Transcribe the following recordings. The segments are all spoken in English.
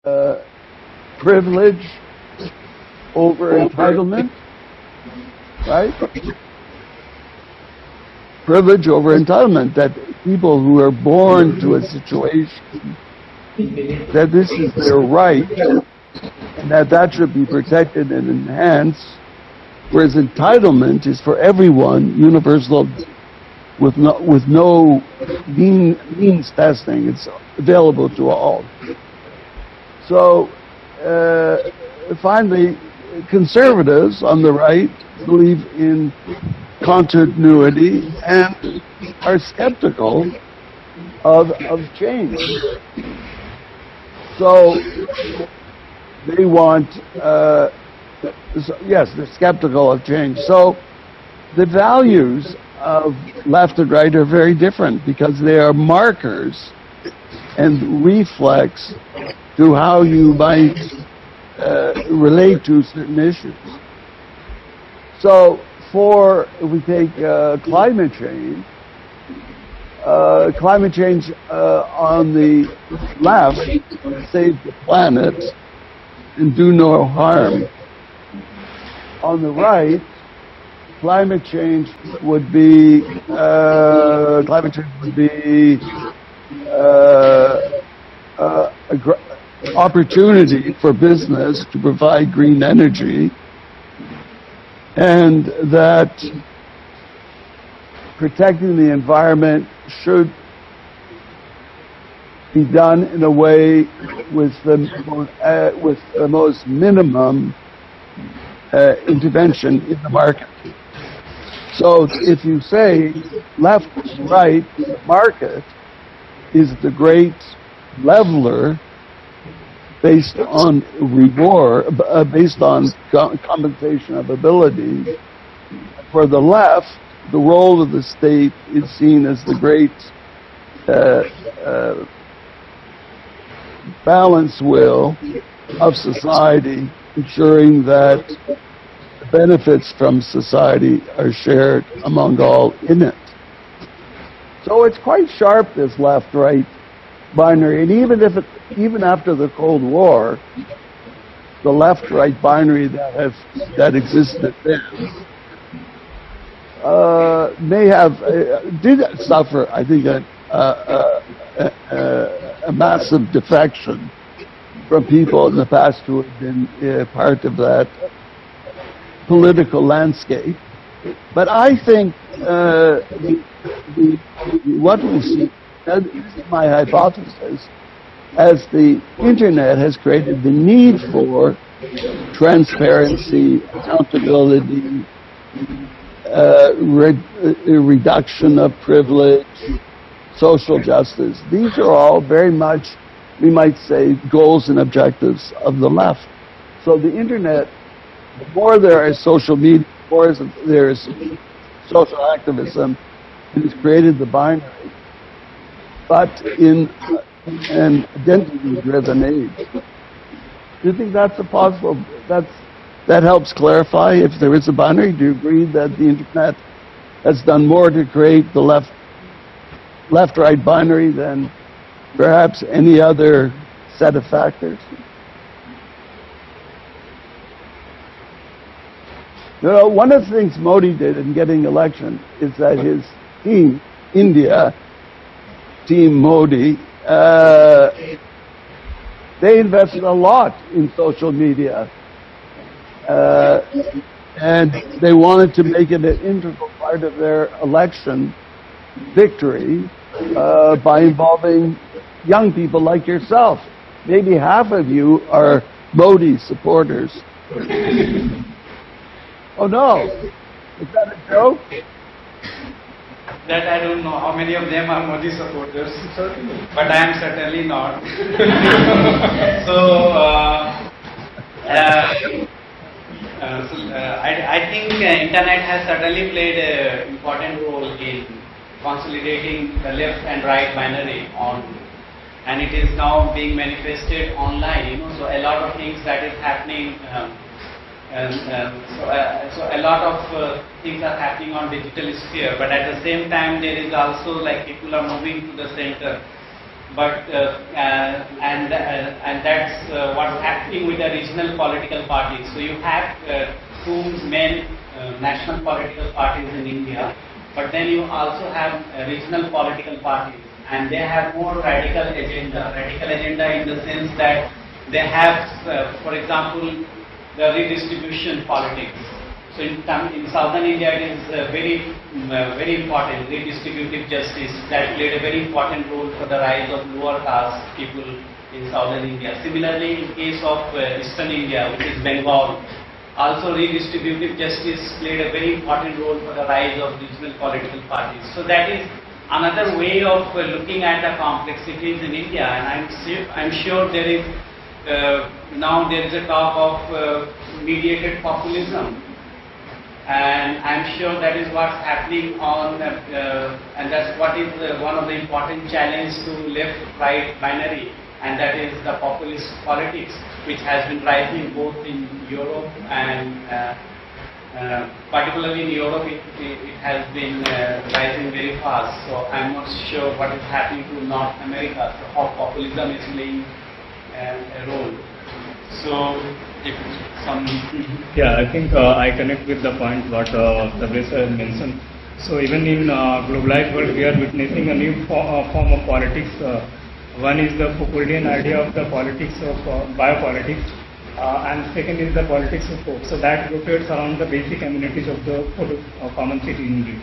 uh, privilege over entitlement, right? Privilege over entitlement, that people who are born to a situation that this is their right and that should be protected and enhanced, whereas entitlement is for everyone, universal, with no means testing. It's available to all. So finally, conservatives on the right believe in continuity and are skeptical of change. So they want, yes, they're skeptical of change. So the values of left and right are very different because they are markers and reflex to how you might relate to certain issues. So if we take climate change on the left, save the planet and do no harm. On the right, climate change would be opportunity for business to provide green energy, and that protecting the environment should be done in a way with the most minimum intervention in the market. So if you say left, right, the market is the great leveler based on reward, based on compensation of ability. For the left, the role of the state is seen as the great balance wheel of society, ensuring that the benefits from society are shared among all in it. So it's quite sharp, this left-right binary, and even after the Cold War, the left-right binary that existed then did suffer, I think, a massive defection from people in the past who have been part of that political landscape. But I think what we see, this is my hypothesis, as the internet has created the need for transparency, accountability, reduction of privilege, social justice. These are all very much, we might say, goals and objectives of the left. So the internet, the more there is social media, the more there is social activism, it has created the binary, but in an identity-driven age. Do you think that's a possible, that helps clarify if there is a binary? Do you agree that the internet has done more to create the left-right binary than perhaps any other set of factors? You know, one of the things Modi did in getting election is that his team, India, Team Modi, they invested a lot in social media. And they wanted to make it an integral part of their election victory by involving young people like yourself. Maybe half of you are Modi supporters. Oh no, is that a joke? That I don't know how many of them are Modi supporters, but I am certainly not. I think internet has certainly played an important role in consolidating the left and right binary and it is now being manifested online. So a lot of things that is happening. So a lot of things are happening on digital sphere, but at the same time there is also like people are moving to the center but and that's what's happening with the regional political parties. So you have two main national political parties in India, but then you also have regional political parties, and they have more radical agenda. Radical agenda in the sense that they have, for example, the redistribution politics. So in southern India, it is very important, redistributive justice that played a very important role for the rise of lower caste people in southern India. Similarly, in case of eastern India, which is Bengal, also redistributive justice played a very important role for the rise of regional political parties. So that is another way of looking at the complexities in India, and I'm sure there is now there is a talk of mediated populism. And I'm sure that is what's happening on, and that's what is one of the important challenges to left-right binary, and that is the populist politics, which has been rising both in Europe and particularly in Europe, it has been rising very fast. So I'm not sure what is happening to North America, so how populism is playing a role. So, if some... Yeah, I think I connect with the point what Tabesa mentioned. So even in globalized world, we are witnessing a new form of politics. One is the Foucauldian idea of the politics of biopolitics, and second is the politics of hope. So that rotates around the basic amenities of the common citizenry.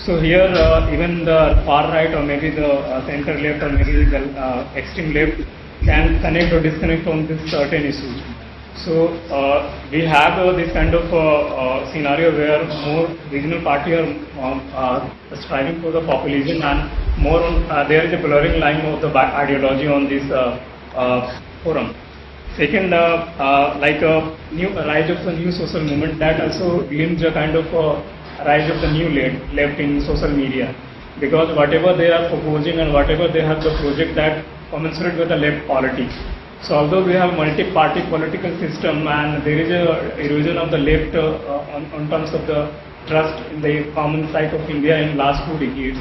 So here, even the far right or maybe the center left or maybe the extreme left can connect or disconnect on this certain issues. So we have this kind of scenario where more regional party are striving for the populism, and more on, there is a blurring line of the ideology on this forum. Second, like a new rise of the new social movement that also glimpses a kind of rise of the new left in social media, because whatever they are proposing and whatever they have the project that commensurate with the left politics. So although we have multi-party political system and there is a erosion of the left on terms of the trust in the common psyche of India in last 2 decades,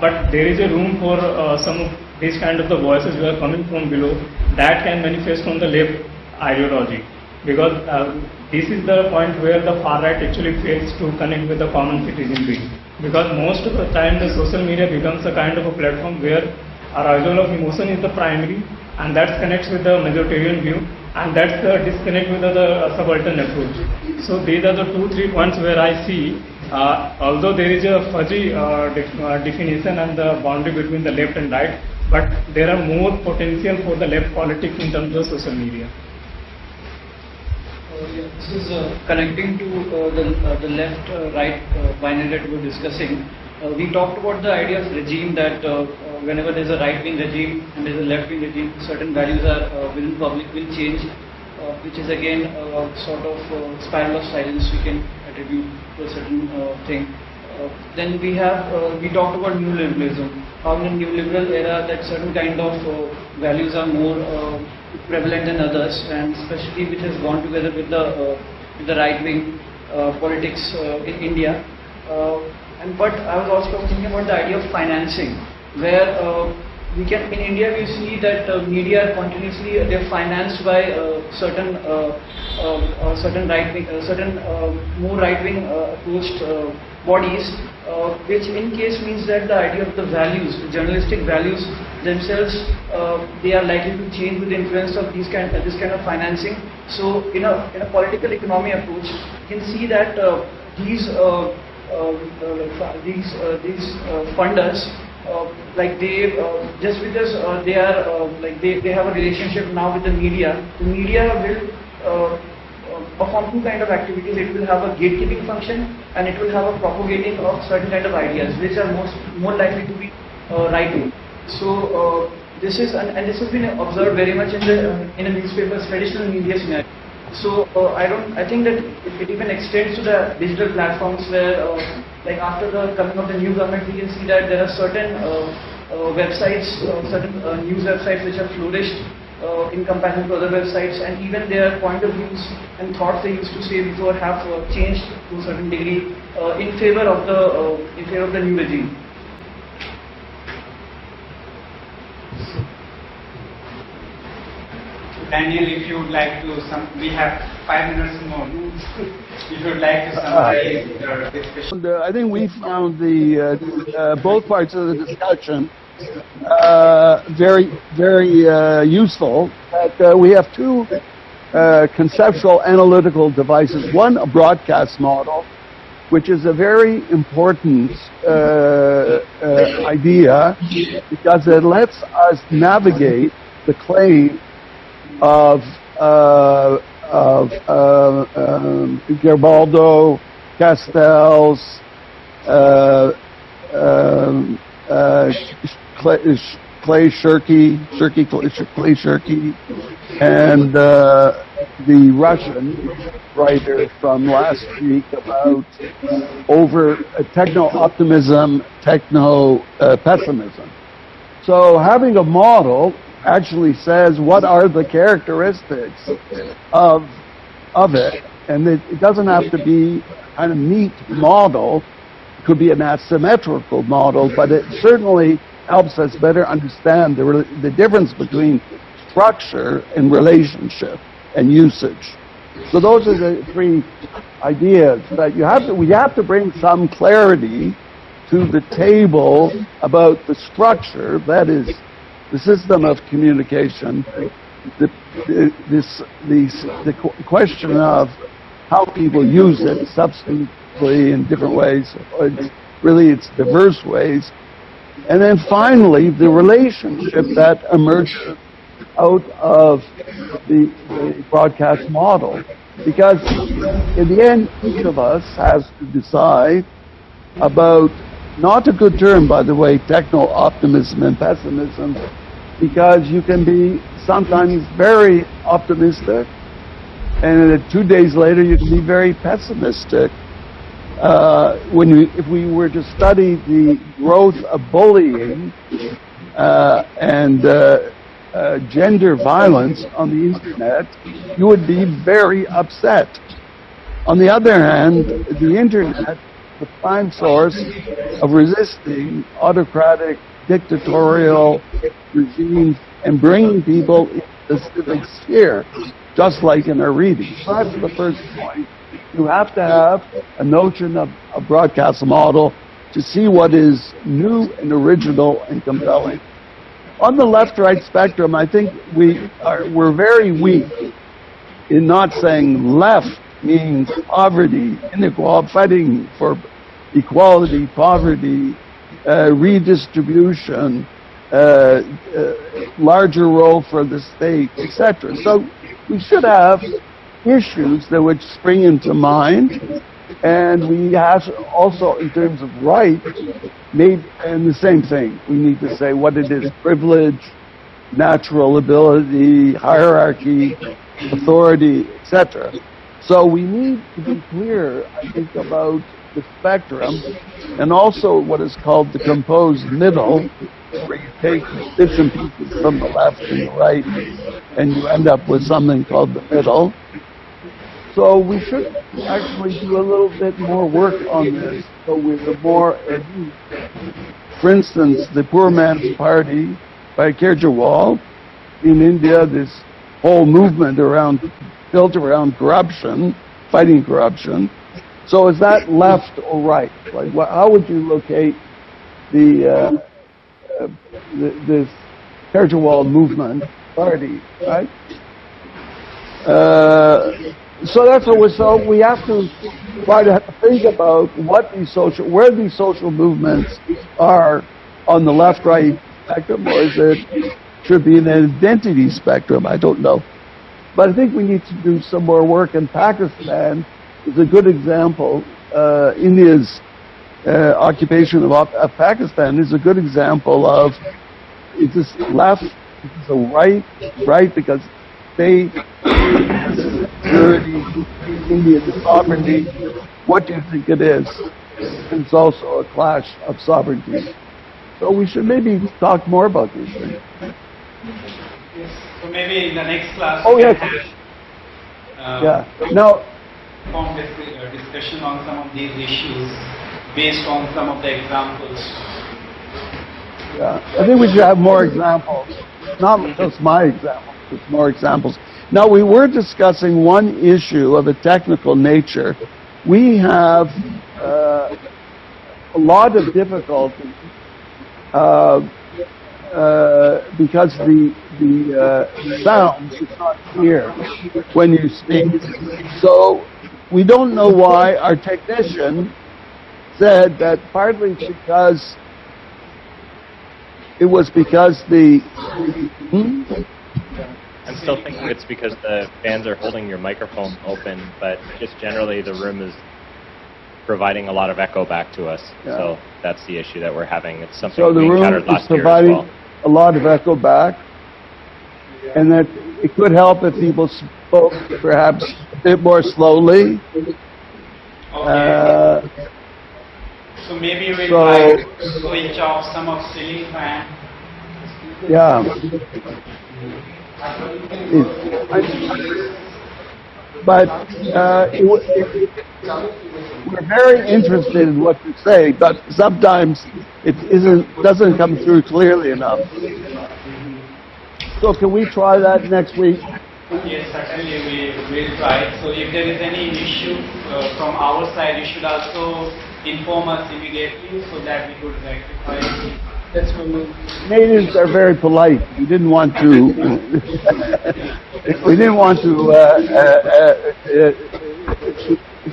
but there is a room for some of these kind of the voices who are coming from below that can manifest from the left ideology, because this is the point where the far right actually fails to connect with the common citizenry, because most of the time the social media becomes a kind of a platform where arousal of emotion is the primary, and that connects with the majoritarian view, and that's the disconnect with the subaltern approach. So these are the 2-3 points where I see, although there is a fuzzy definition and the boundary between the left and right, but there are more potential for the left politics in terms of social media. Yeah, this is connecting to the left-right binary that we were discussing. We talked about the idea of regime, that whenever there's a right-wing regime and there's a left-wing regime, certain values are within public will change, which is again a sort of spiral of silence we can attribute to a certain thing. Then we talked about new liberalism, how in the new liberal era that certain kind of values are more prevalent than others, and especially which has gone together with the right-wing politics in India. But I was also thinking about the idea of financing, where we can, in India, we see that media are continuously they're financed by certain right-wing, more right-wing approached bodies, which in case means that the idea of the values, the journalistic values themselves, they are likely to change with the influence of this kind of financing. So in a political economy approach, you can see that these funders, like they just because they are like they have a relationship now with the media will perform 2 kind of activities. It will have a gatekeeping function, and it will have a propagating of certain kind of ideas which are more likely to be right-wing. So this is and this has been observed very much in a newspaper's traditional media scenario. So I think that it even extends to the digital platforms where, like after the coming of the new government, we can see that there are certain websites, certain news websites which have flourished in comparison to other websites, and even their point of views and thoughts they used to say before have changed to a certain degree in favor of the new regime. Daniel, if you would like to, we have 5 minutes more. If you would like to summarize your discussion. I think we found the both parts of the discussion very, very useful. That we have two conceptual analytical devices. One, a broadcast model, which is a very important idea because it lets us navigate the claim of Garibaldo, Castells, Clay Shirky, and the Russian writer from last week about over techno-optimism, techno-pessimism. So having a model actually says what are the characteristics of it, and it doesn't have to be kind of neat model. It could be an asymmetrical model, but it certainly helps us better understand the difference between structure and relationship and usage. So those are the three ideas that we have to bring some clarity to the table about the structure, that is the system of communication, the question of how people use it substantively in different ways, really it's diverse ways, and then finally the relationship that emerges out of the broadcast model. Because in the end, each of us has to decide about, not a good term by the way, techno-optimism and pessimism, because you can be sometimes very optimistic and 2 days later you can be very pessimistic. If we were to study the growth of bullying and gender violence on the internet, you would be very upset. On the other hand, the internet, the prime source of resisting autocratic, dictatorial regimes and bringing people into the civic sphere, just like in our reading. So that's the first point. You have to have a notion of a broadcast model to see what is new and original and compelling. On the left-right spectrum, I think we're very weak in not saying left means poverty, inequality, fighting for equality, poverty, redistribution, larger role for the state, etc. So we should have issues that would spring into mind, and we have also, in terms of right, and the same thing. We need to say what it is: privilege, natural ability, hierarchy, authority, etc. So we need to be clear, I think, about the spectrum, and also what is called the composed middle, where you take bits and pieces from the left and the right, and you end up with something called the middle. So we should actually do a little bit more work on this, so we're more at ease. For instance, the Poor Man's Party by Kejriwal in India, this whole movement built around corruption, fighting corruption. So is that left or right? Like, how would you locate this Kejriwal movement party, right? So that's what so we have to try to think about where these social movements are on the left-right spectrum, or should be an identity spectrum. I don't know. But I think we need to do some more work, and Pakistan is a good example. India's occupation of Pakistan is a good example of, is this left, is this a right because they security, Indian sovereignty. What do you think it is? It's also a clash of sovereignty. So we should maybe talk more about these things. So maybe in the next class, Now, discussion on some of these issues based on some of the examples. Yeah, I think we should have more examples, not just my example. with more examples. Now, we were discussing one issue of a technical nature. We have a lot of difficulty because the sound is not clear when you speak. So we don't know why. Our technician said that partly because it was because the... I'm still thinking it's because the fans are holding your microphone open, but just generally the room is providing a lot of echo back to us. Yeah. So that's the issue that we're having. It's something So the we room encountered is last year as providing well. a lot of echo back, and that it could help if people spoke perhaps a bit more slowly. Okay. So maybe we'll try to switch off some of ceiling fan. Yeah. But we're very interested in what you say, but sometimes it doesn't come through clearly enough. So can we try that next week? Yes, certainly we will try. So if there is any issue from our side, you should also inform us immediately so that we could rectify it. Natives are very polite. We didn't want to. We didn't want to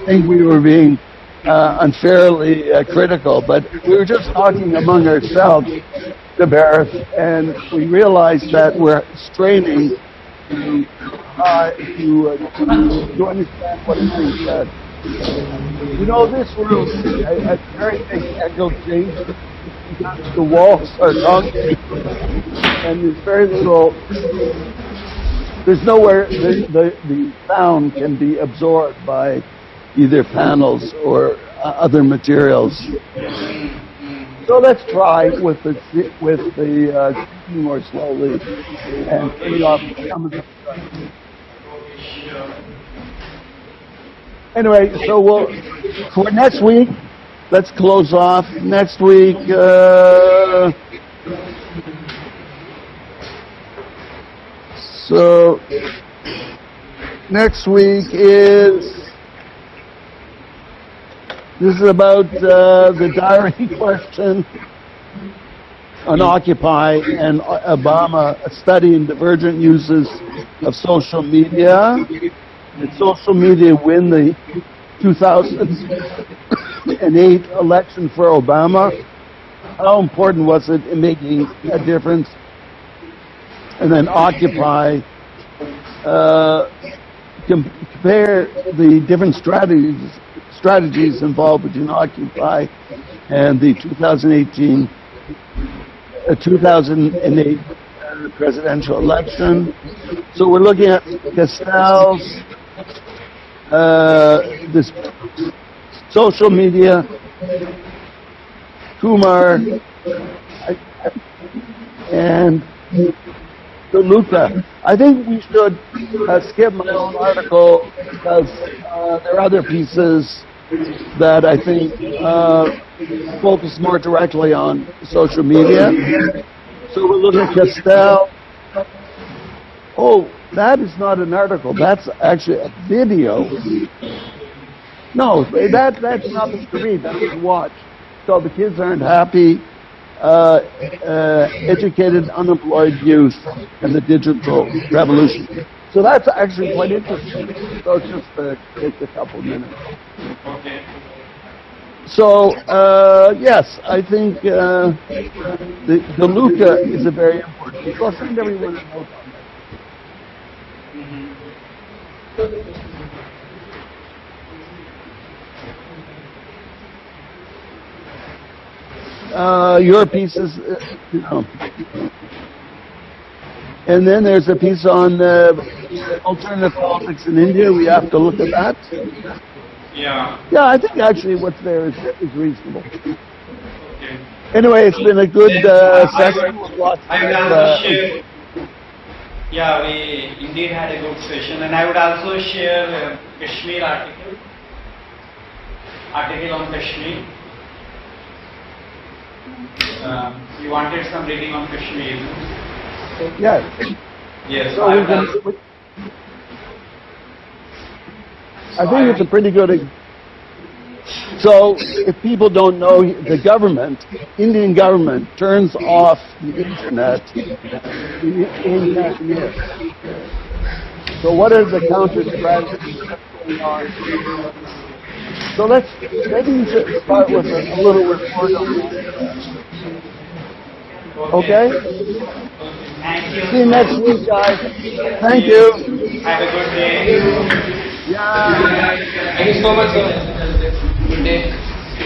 think we were being unfairly critical, but we were just talking among ourselves, the Barrett, and we realized that we're straining to understand what is being said. You know, this room has very big echo chamber. The walls are concrete, and there's very little. There's nowhere the sound can be absorbed by either panels or other materials. So let's try with the speaking more slowly and turning off some of the stuff. Anyway, so for next week, let's close off. Next week, so next week this is about the diary question on Occupy and Obama studying divergent uses of social media. Did social media win the 2008 election for Obama? How important was it in making a difference? And then Occupy, compare the different strategies involved between Occupy and the 2008 presidential election. So we're looking at Castell's this social media, Kumar, and Luca. I think we should skip my own article because there are other pieces that I think focus more directly on social media. So we're looking at Castell. Oh, that is not an article. That's actually a video. No, that's nothing to read. That's to watch. So the kids aren't happy. Educated, unemployed youth and the digital revolution. So that's actually quite interesting. So it's just take a couple minutes. Okay. So yes, I think the Luca is a very important. So I'll send everyone a note on that. Your piece is, and then there's a piece on alternative politics in India. We have to look at that. Yeah. Yeah, I think actually what's there is reasonable. Okay. Anyway, it's been a good session. I would also share. Yeah, we indeed had a good session, and I would also share a Kashmir article on Kashmir. You wanted some reading on Kashmir? Yes. Yes. So we can, I think it's a pretty good. So if people don't know, the government, Indian government, turns off the internet in Kashmir. So what are the counter strategies going on? So maybe you should start with a little report on that. Okay? Thank you. See you next week, guys. Thank you. Have a good day. Yeah. Thank you so much, sir. Good day.